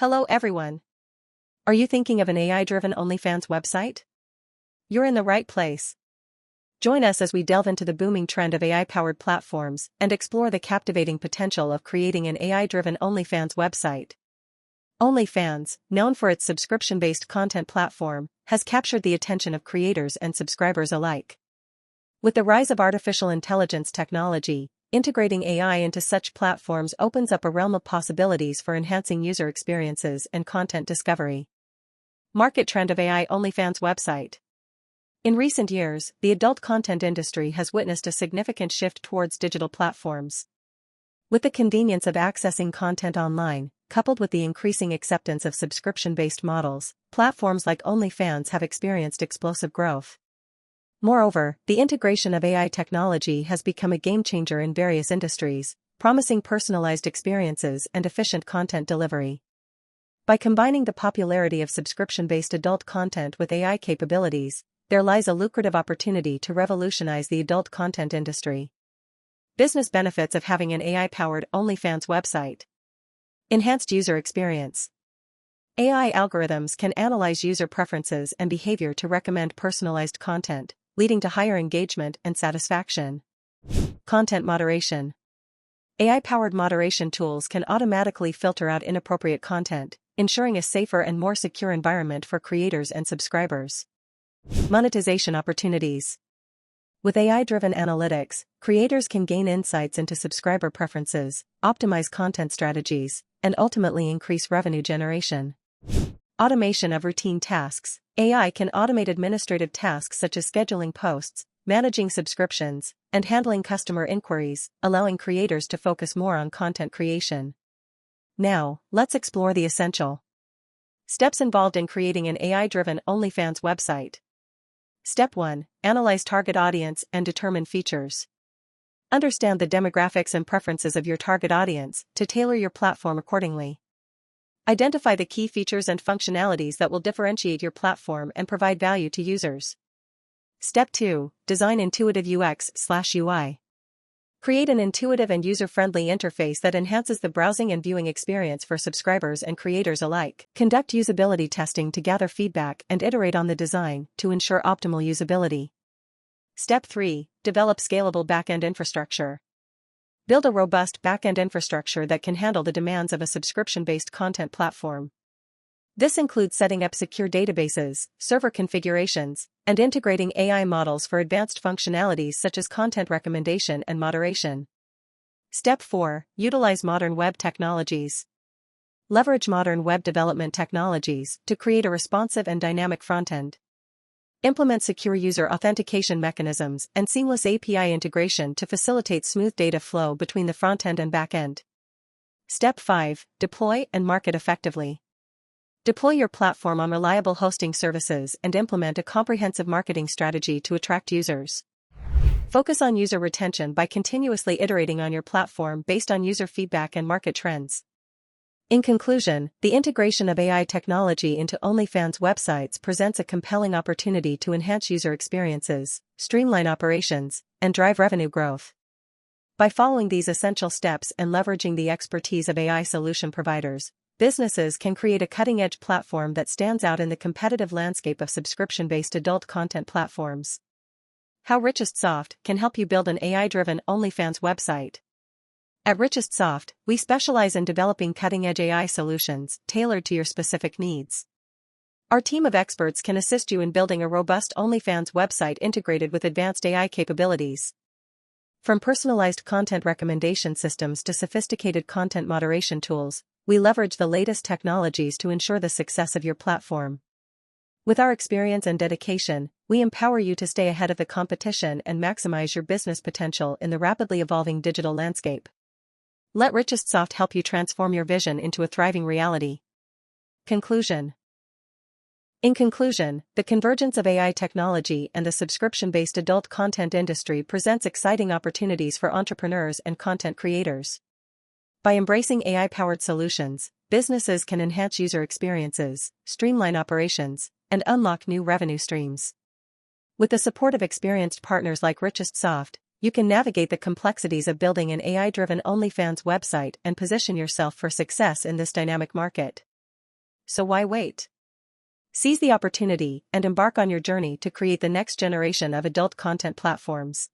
Hello everyone. Are you thinking of an AI-driven OnlyFans website? You're in the right place. Join us as we delve into the booming trend of AI-powered platforms and explore the captivating potential of creating an AI-driven OnlyFans website. OnlyFans, known for its subscription-based content platform, has captured the attention of creators and subscribers alike. With the rise of artificial intelligence technology, integrating AI into such platforms opens up a realm of possibilities for enhancing user experiences and content discovery. Market trend of AI OnlyFans website. In recent years, the adult content industry has witnessed a significant shift towards digital platforms. With the convenience of accessing content online, coupled with the increasing acceptance of subscription-based models, platforms like OnlyFans have experienced explosive growth. Moreover, the integration of AI technology has become a game-changer in various industries, promising personalized experiences and efficient content delivery. By combining the popularity of subscription-based adult content with AI capabilities, there lies a lucrative opportunity to revolutionize the adult content industry. Business benefits of having an AI-powered OnlyFans website. Enhanced user experience. AI algorithms can analyze user preferences and behavior to recommend personalized content, leading to higher engagement and satisfaction. Content moderation. AI-powered moderation tools can automatically filter out inappropriate content, ensuring a safer and more secure environment for creators and subscribers. Monetization opportunities. With AI-driven analytics, creators can gain insights into subscriber preferences, optimize content strategies, and ultimately increase revenue generation. Automation of routine tasks. AI can automate administrative tasks such as scheduling posts, managing subscriptions, and handling customer inquiries, allowing creators to focus more on content creation. Now, let's explore the essential steps involved in creating an AI-driven OnlyFans website. Step 1. Analyze target audience and determine features. Understand the demographics and preferences of your target audience to tailor your platform accordingly. Identify the key features and functionalities that will differentiate your platform and provide value to users. Step 2. Design intuitive UX/UI. Create an intuitive and user-friendly interface that enhances the browsing and viewing experience for subscribers and creators alike. Conduct usability testing to gather feedback and iterate on the design to ensure optimal usability. Step 3. Develop scalable backend infrastructure. Build a robust backend infrastructure that can handle the demands of a subscription-based content platform. This includes setting up secure databases, server configurations, and integrating AI models for advanced functionalities such as content recommendation and moderation. Step 4. Utilize modern web technologies. Leverage modern web development technologies to create a responsive and dynamic frontend. Implement secure user authentication mechanisms and seamless API integration to facilitate smooth data flow between the frontend and backend. Step 5. Deploy and market effectively. Deploy your platform on reliable hosting services and implement a comprehensive marketing strategy to attract users. Focus on user retention by continuously iterating on your platform based on user feedback and market trends. In conclusion, the integration of AI technology into OnlyFans websites presents a compelling opportunity to enhance user experiences, streamline operations, and drive revenue growth. By following these essential steps and leveraging the expertise of AI solution providers, businesses can create a cutting-edge platform that stands out in the competitive landscape of subscription-based adult content platforms. How RichestSoft can help you build an AI-driven OnlyFans website. At RichestSoft, we specialize in developing cutting-edge AI solutions tailored to your specific needs. Our team of experts can assist you in building a robust OnlyFans website integrated with advanced AI capabilities. From personalized content recommendation systems to sophisticated content moderation tools, we leverage the latest technologies to ensure the success of your platform. With our experience and dedication, we empower you to stay ahead of the competition and maximize your business potential in the rapidly evolving digital landscape. Let RichestSoft help you transform your vision into a thriving reality. Conclusion. In conclusion, the convergence of AI technology and the subscription-based adult content industry presents exciting opportunities for entrepreneurs and content creators. By embracing AI-powered solutions, businesses can enhance user experiences, streamline operations, and unlock new revenue streams. With the support of experienced partners like RichestSoft, you can navigate the complexities of building an AI-driven OnlyFans website and position yourself for success in this dynamic market. So why wait? Seize the opportunity and embark on your journey to create the next generation of adult content platforms.